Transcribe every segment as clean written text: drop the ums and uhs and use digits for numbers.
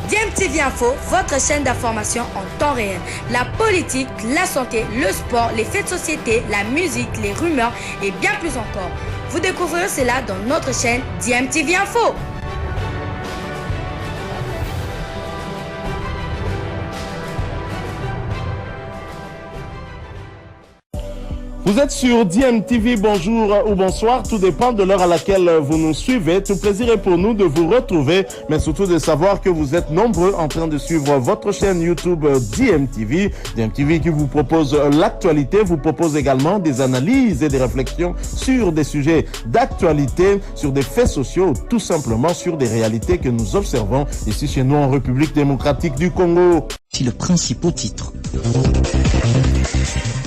DMTV Info, votre chaîne d'information en temps réel. La politique, la santé, le sport, les faits de société, la musique, les rumeurs et bien plus encore. Vous découvrirez cela dans notre chaîne DMTV Info. Vous êtes sur DMTV, bonjour ou bonsoir, tout dépend de l'heure à laquelle vous nous suivez. Tout plaisir est pour nous de vous retrouver, mais surtout de savoir que vous êtes nombreux en train de suivre votre chaîne YouTube DMTV. DMTV qui vous propose l'actualité, vous propose également des analyses et des réflexions sur des sujets d'actualité, sur des faits sociaux, tout simplement sur des réalités que nous observons ici chez nous en République démocratique du Congo. C'est le principal titre.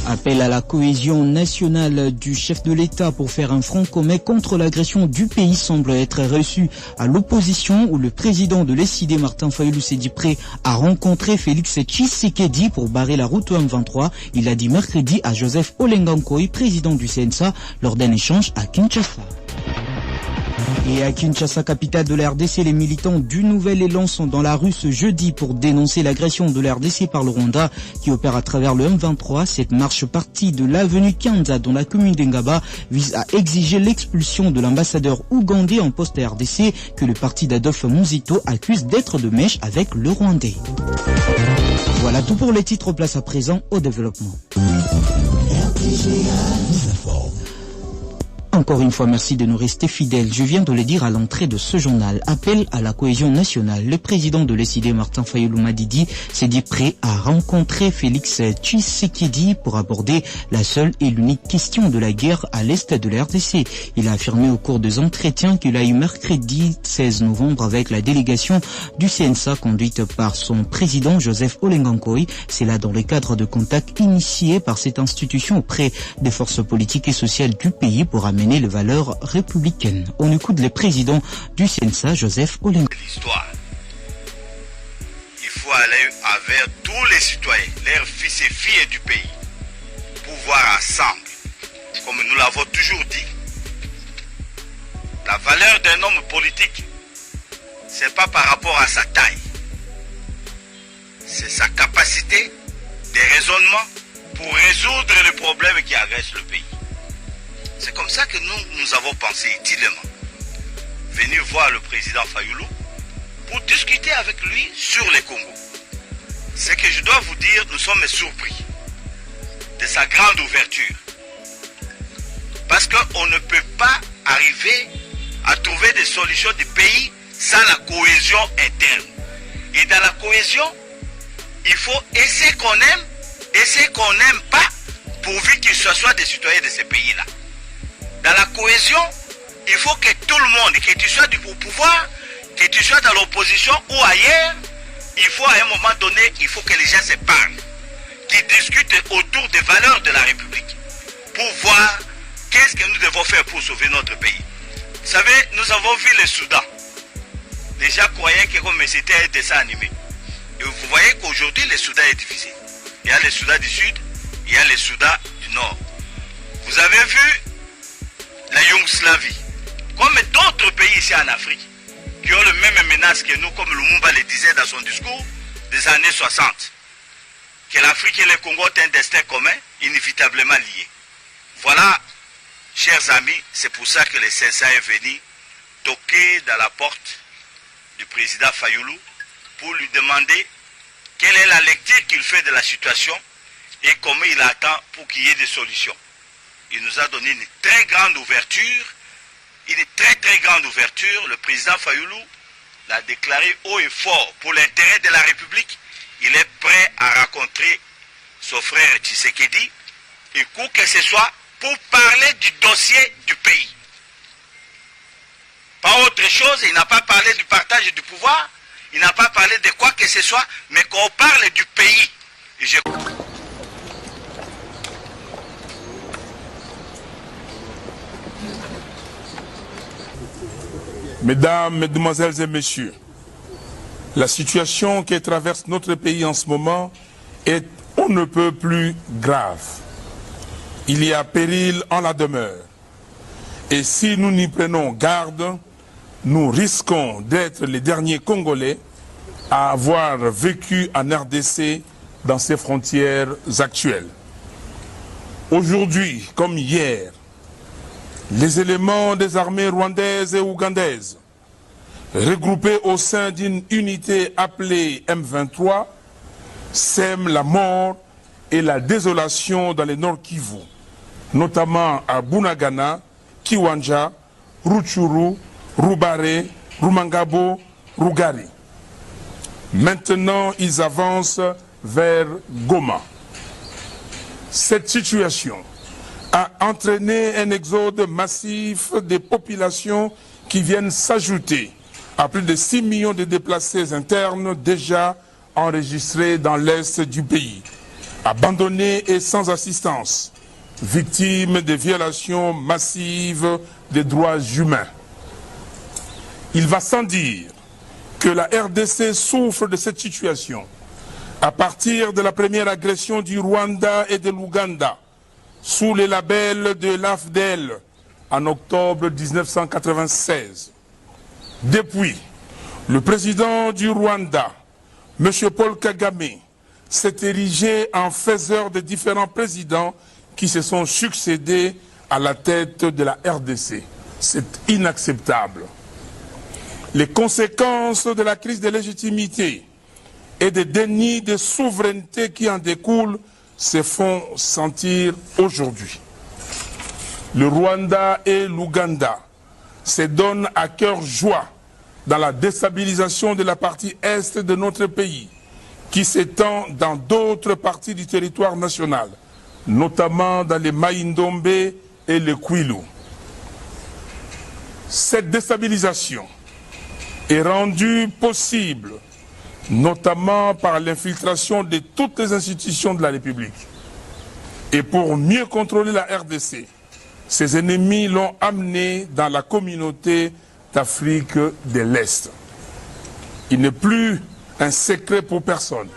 Appel à la cohésion nationale du chef de l'État pour faire un front commun contre l'agression du pays semble être reçu à l'opposition où le président de l'ESID, Martin Fayulu, s'est dit prêt à rencontrer Félix Tshisekedi pour barrer la route M23. Il a dit mercredi à Joseph Olengankoy, président du CNSA, lors d'un échange à Kinshasa. Et à Kinshasa, capitale de la RDC, les militants du Nouvel Élan sont dans la rue ce jeudi pour dénoncer l'agression de la RDC par le Rwanda qui opère à travers le M23. Cette marche partie de l'avenue Kianza dans la commune d'Engaba vise à exiger l'expulsion de l'ambassadeur ougandais en poste à RDC que le parti d'Adolphe Muzito accuse d'être de mèche avec le Rwandais. Voilà tout pour les titres, place à présent au développement. Encore une fois, merci de nous rester fidèles. Je viens de le dire à l'entrée de ce journal. Appel à la cohésion nationale. Le président de l'ESID, Martin Fayulu Madidi, s'est dit prêt à rencontrer Félix Tshisekedi pour aborder la seule et l'unique question de la guerre à l'est de la RDC. Il a affirmé au cours des entretiens qu'il a eu mercredi 16 novembre avec la délégation du CNSA conduite par son président Joseph Olengankoy. C'est là dans le cadre de contacts initiés par cette institution auprès des forces politiques et sociales du pays pour amener les valeurs républicaines. On écoute le président du CNSA, Joseph Olengankoy. L'histoire. Il faut aller avec tous les citoyens, leurs fils et filles du pays, pour voir ensemble, comme nous l'avons toujours dit, la valeur d'un homme politique, c'est pas par rapport à sa taille, c'est sa capacité de raisonnement pour résoudre les problèmes qui agressent le pays. C'est comme ça que nous avons pensé utilement venir voir le président Fayulu pour discuter avec lui sur les Congo. Ce que je dois vous dire, nous sommes surpris de sa grande ouverture. Parce qu'on ne peut pas arriver à trouver des solutions du pays sans la cohésion interne. Et dans la cohésion, il faut essayer qu'on aime, essayer qu'on n'aime pas, pourvu qu'ils soient des citoyens de ces pays-là. Dans la cohésion, il faut que tout le monde, que tu sois au pouvoir, que tu sois dans l'opposition ou ailleurs, il faut à un moment donné, il faut que les gens se parlent, qu'ils discutent autour des valeurs de la République, pour voir qu'est-ce que nous devons faire pour sauver notre pays. Vous savez, nous avons vu le Soudan. Les gens croyaient que comme c'était un dessin animé. Et vous voyez qu'aujourd'hui, le Soudan est divisé. Il y a le Soudan du Sud, il y a le Soudan du Nord. Vous avez vu la Yougoslavie, comme d'autres pays ici en Afrique, qui ont le même menace que nous, comme Lumumba le disait dans son discours des années 60, que l'Afrique et le Congo ont un destin commun, inévitablement lié. Voilà, chers amis, c'est pour ça que le CNSA est venu toquer dans la porte du président Fayulu pour lui demander quelle est la lecture qu'il fait de la situation et comment il attend pour qu'il y ait des solutions. Il nous a donné une très grande ouverture, très grande ouverture. Le président Fayulu l'a déclaré haut et fort pour l'intérêt de la République. Il est prêt à rencontrer son frère Tshisekedi, et où que ce soit, pour parler du dossier du pays. Pas autre chose, il n'a pas parlé du partage du pouvoir, il n'a pas parlé de quoi que ce soit, mais qu'on parle du pays. Et Mesdames, Mesdemoiselles et Messieurs, la situation qui traverse notre pays en ce moment est on ne peut plus grave. Il y a péril en la demeure. Et si nous n'y prenons garde, nous risquons d'être les derniers Congolais à avoir vécu en RDC dans ses frontières actuelles. Aujourd'hui, comme hier, les éléments des armées rwandaises et ougandaises, regroupés au sein d'une unité appelée M23, sèment la mort et la désolation dans les Nord Kivu, notamment à Bunagana, Kiwanja, Rutshuru, Rubare, Rumangabo, Rugari. Maintenant, ils avancent vers Goma. Cette situation a entraîné un exode massif des populations qui viennent s'ajouter à plus de 6 millions de déplacés internes déjà enregistrés dans l'est du pays, abandonnés et sans assistance, victimes de violations massives des droits humains. Il va sans dire que la RDC souffre de cette situation à partir de la première agression du Rwanda et de l'Ouganda sous les labels de l'AFDEL en octobre 1996. Depuis, le président du Rwanda, M. Paul Kagame, s'est érigé en faiseur de différents présidents qui se sont succédés à la tête de la RDC. C'est inacceptable. Les conséquences de la crise de légitimité et des dénis de souveraineté qui en découlent se font sentir aujourd'hui. Le Rwanda et l'Ouganda se donnent à cœur joie dans la déstabilisation de la partie est de notre pays, qui s'étend dans d'autres parties du territoire national, notamment dans les Maïndombe et les Kwilu. Cette déstabilisation est rendue possible notamment par l'infiltration de toutes les institutions de la République. Et pour mieux contrôler la RDC, ses ennemis l'ont amené dans la communauté d'Afrique de l'Est. Il n'est plus un secret pour personne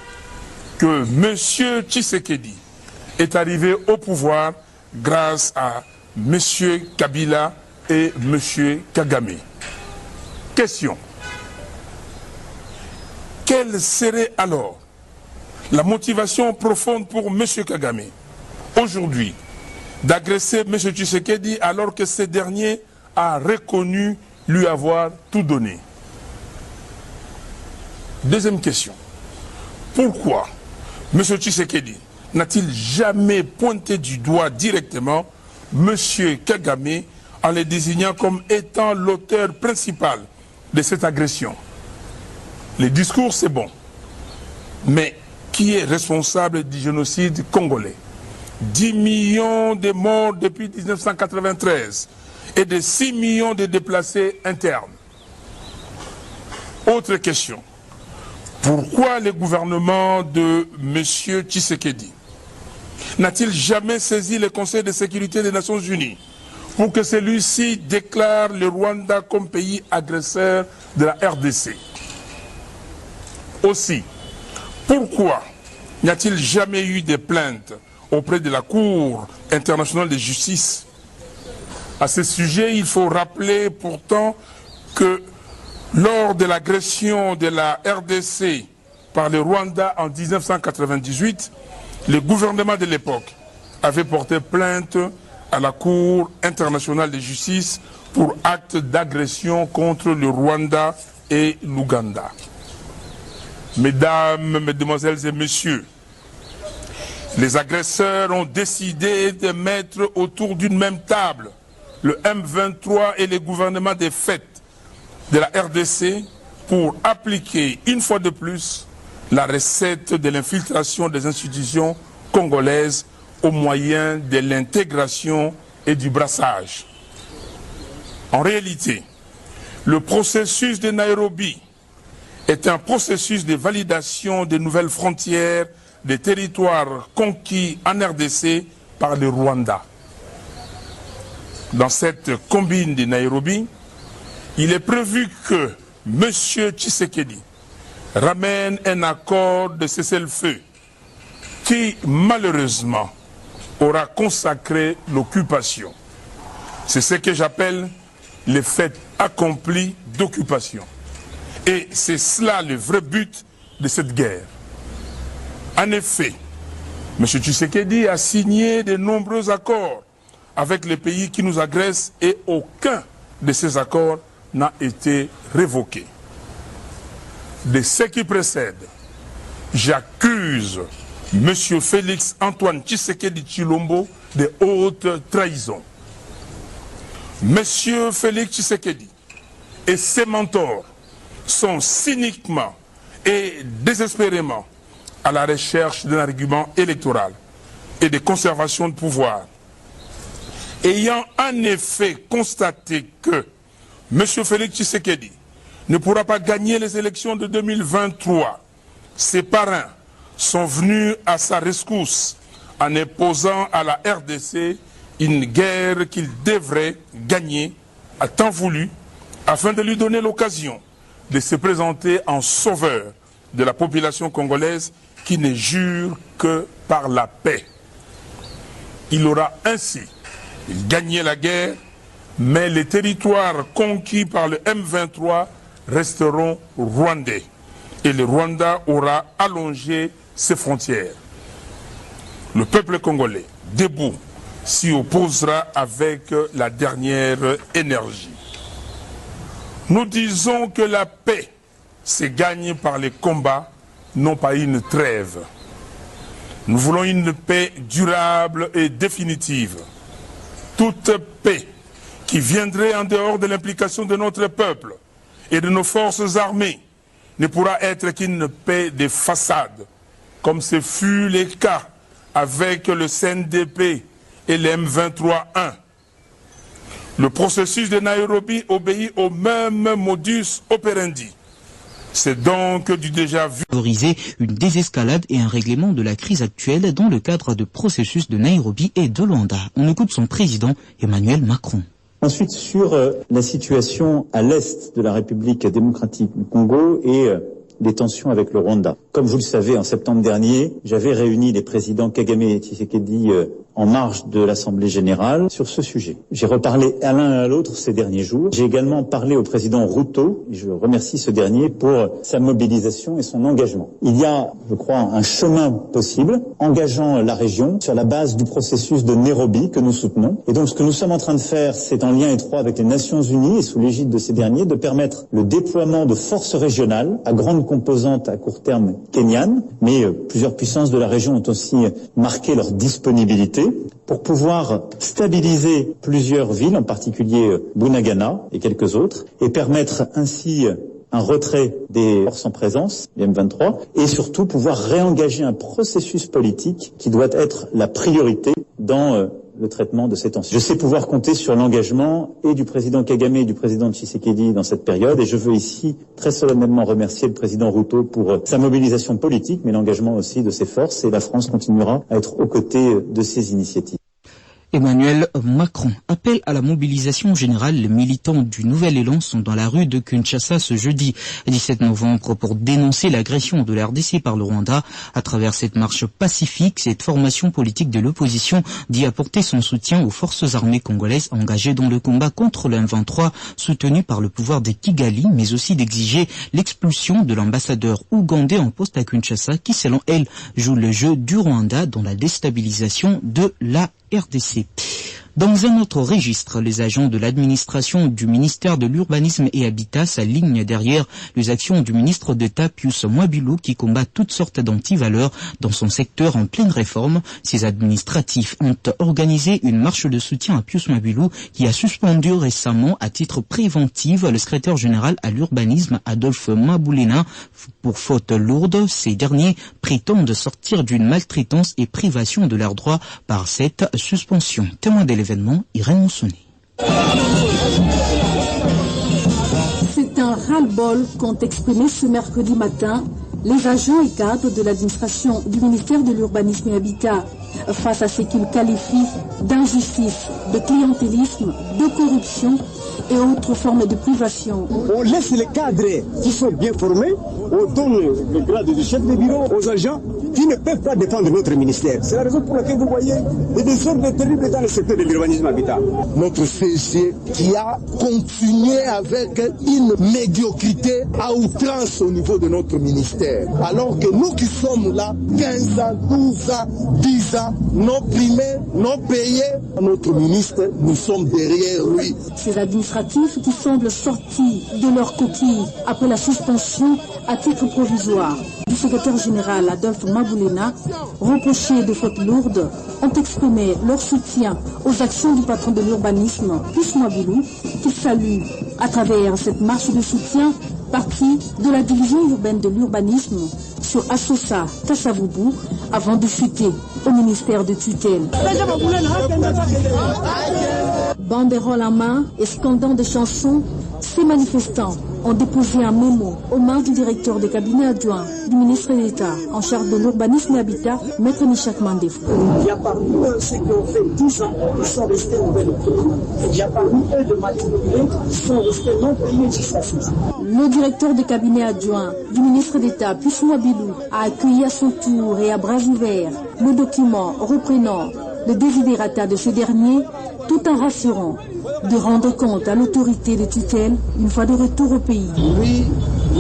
que M. Tshisekedi est arrivé au pouvoir grâce à M. Kabila et M. Kagame. Question. Quelle serait alors la motivation profonde pour M. Kagame aujourd'hui d'agresser M. Tshisekedi alors que ce dernier a reconnu lui avoir tout donné? Deuxième question. Pourquoi M. Tshisekedi n'a-t-il jamais pointé du doigt directement M. Kagame en le désignant comme étant l'auteur principal de cette agression? Les discours, c'est bon. Mais qui est responsable du génocide congolais? 10 millions de morts depuis 1993 et de 6 millions de déplacés internes. Autre question. Pourquoi le gouvernement de M. Tshisekedi n'a-t-il jamais saisi le Conseil de sécurité des Nations Unies pour que celui-ci déclare le Rwanda comme pays agresseur de la RDC? Aussi, pourquoi n'y a-t-il jamais eu de plaintes auprès de la Cour internationale de justice? À ce sujet, il faut rappeler pourtant que lors de l'agression de la RDC par le Rwanda en 1998, le gouvernement de l'époque avait porté plainte à la Cour internationale de justice pour acte d'agression contre le Rwanda et l'Ouganda. Mesdames, Mesdemoiselles et Messieurs, les agresseurs ont décidé de mettre autour d'une même table le M23 et les gouvernements des fêtes de la RDC pour appliquer une fois de plus la recette de l'infiltration des institutions congolaises au moyen de l'intégration et du brassage. En réalité, le processus de Nairobi est un processus de validation des nouvelles frontières des territoires conquis en RDC par le Rwanda. Dans cette combine de Nairobi, il est prévu que M. Tshisekedi ramène un accord de cessez-le-feu qui, malheureusement, aura consacré l'occupation. C'est ce que j'appelle les faits accomplis d'occupation. Et c'est cela le vrai but de cette guerre. En effet, M. Tshisekedi a signé de nombreux accords avec les pays qui nous agressent et aucun de ces accords n'a été révoqué. De ce qui précède, j'accuse M. Félix Antoine Tshisekedi Tshilombo de haute trahison. M. Félix Tshisekedi et ses mentors sont cyniquement et désespérément à la recherche d'un argument électoral et de conservation de pouvoir. Ayant en effet constaté que M. Félix Tshisekedi ne pourra pas gagner les élections de 2023, ses parrains sont venus à sa rescousse en imposant à la RDC une guerre qu'il devrait gagner à temps voulu afin de lui donner l'occasion de se présenter en sauveur de la population congolaise qui ne jure que par la paix. Il aura ainsi gagné la guerre, mais les territoires conquis par le M23 resteront rwandais et le Rwanda aura allongé ses frontières. Le peuple congolais, debout, s'y opposera avec la dernière énergie. Nous disons que la paix se gagne par les combats, non pas une trêve. Nous voulons une paix durable et définitive. Toute paix qui viendrait en dehors de l'implication de notre peuple et de nos forces armées ne pourra être qu'une paix de façade, comme ce fut le cas avec le CNDP et le M23-1. Le processus de Nairobi obéit au même modus operandi. C'est donc du déjà vu. Favoriser une désescalade et un règlement de la crise actuelle dans le cadre du processus de Nairobi et de Luanda. On écoute son président Emmanuel Macron. Ensuite, sur la situation à l'est de la République démocratique du Congo et les tensions avec le Rwanda. Comme vous le savez, en septembre dernier, j'avais réuni les présidents Kagame et Tshisekedi en marge de l'Assemblée générale sur ce sujet. J'ai reparlé à l'un et à l'autre ces derniers jours. J'ai également parlé au président Ruto, et je remercie ce dernier pour sa mobilisation et son engagement. Il y a, je crois, un chemin possible, engageant la région sur la base du processus de Nairobi que nous soutenons. Et donc ce que nous sommes en train de faire, c'est en lien étroit avec les Nations Unies et sous l'égide de ces derniers, de permettre le déploiement de forces régionales à grande composante à court terme kenyane, mais plusieurs puissances de la région ont aussi marqué leur disponibilité pour pouvoir stabiliser plusieurs villes, en particulier Bunagana et quelques autres, et permettre ainsi un retrait des forces en présence, les M23, et surtout pouvoir réengager un processus politique qui doit être la priorité dans le traitement de ces tensions. Je sais pouvoir compter sur l'engagement et du président Kagame et du président Tshisekedi dans cette période, et je veux ici très solennellement remercier le président Ruto pour sa mobilisation politique, mais l'engagement aussi de ses forces, et la France continuera à être aux côtés de ces initiatives. Emmanuel Macron appelle à la mobilisation générale. Les militants du Nouvel Élan sont dans la rue de Kinshasa ce jeudi 17 novembre pour dénoncer l'agression de la RDC par le Rwanda. À travers cette marche pacifique, cette formation politique de l'opposition dit apporter son soutien aux forces armées congolaises engagées dans le combat contre le M23, soutenu par le pouvoir de Kigali, mais aussi d'exiger l'expulsion de l'ambassadeur ougandais en poste à Kinshasa qui, selon elle, joue le jeu du Rwanda dans la déstabilisation de la RDC. Dans un autre registre, les agents de l'administration du ministère de l'Urbanisme et Habitat s'alignent derrière les actions du ministre d'État Pius Mwabilou qui combat toutes sortes d'antivaleurs dans son secteur en pleine réforme. Ces administratifs ont organisé une marche de soutien à Pius Mwabilou qui a suspendu récemment à titre préventif le secrétaire général à l'urbanisme Adolphe Maboulena pour faute lourde. Ces derniers prétendent sortir d'une maltraitance et privation de leurs droits par cette suspension. Témoin de l'événement, Irène Monsoni. C'est un ras-le-bol qu'ont exprimé ce mercredi matin les agents et cadres de l'administration du ministère de l'Urbanisme et Habitat face à ce qu'ils qualifient d'injustice, de clientélisme, de corruption et autres formes de privation. On laisse les cadres qui sont bien formés, on donne le grade de chef de bureau aux agents qui ne peuvent pas défendre notre ministère. C'est la raison pour laquelle vous voyez des désordres terribles dans le secteur de l'urbanisme habitat. Notre CEC qui a continué avec une médiocrité à outrance au niveau de notre ministère. Alors que nous qui sommes là, 15 ans, 12 ans, 10 ans, non primés, non payés, notre ministre, nous sommes derrière lui. Ces administratifs qui semblent sortis de leur coquille après la suspension à titre provisoire du secrétaire général Adolphe Maboulena, reprochés de fautes lourdes, ont exprimé leur soutien aux actions du patron de l'urbanisme, Pius Mwabilou, qu'ils saluent à travers cette marche de soutien partie de la division urbaine de l'urbanisme sur Assosa Kassavoubou avant de chuter au ministère de tutelle. Banderole en main et scandant des chansons, ces manifestants ont déposé un mémo aux mains du directeur de cabinet adjoint du ministre d'État en charge de l'urbanisme et habitat, Maître Michak Mandefou. Il y a parmi eux ceux qui ont fait 10 ans, qui sont restés nouvelles. Il y a parmi eux de matriculés qui sont restés non payés jusqu'à ce jour. Le directeur de cabinet adjoint du ministre d'État, Pius Mwabilou, a accueilli à son tour et à bras ouverts le document reprenant le désidérata de ce dernier, tout en rassurant de rendre compte à l'autorité de tutelle une fois de retour au pays. Lui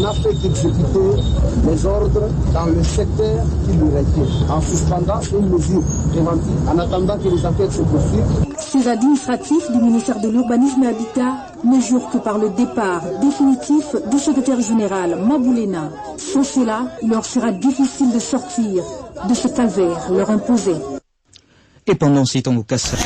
n'a fait qu'exécuter les ordres dans le secteur qui lui restait, en suspendant une mesure préventive en attendant que les enquêtes se poursuivent. Ces administratifs du ministère de l'Urbanisme et Habitat ne jurent que par le départ définitif du secrétaire général Maboulena. Sans cela, il leur sera difficile de sortir de ce calvaire leur imposé. Et pendant ces temps au Kassai.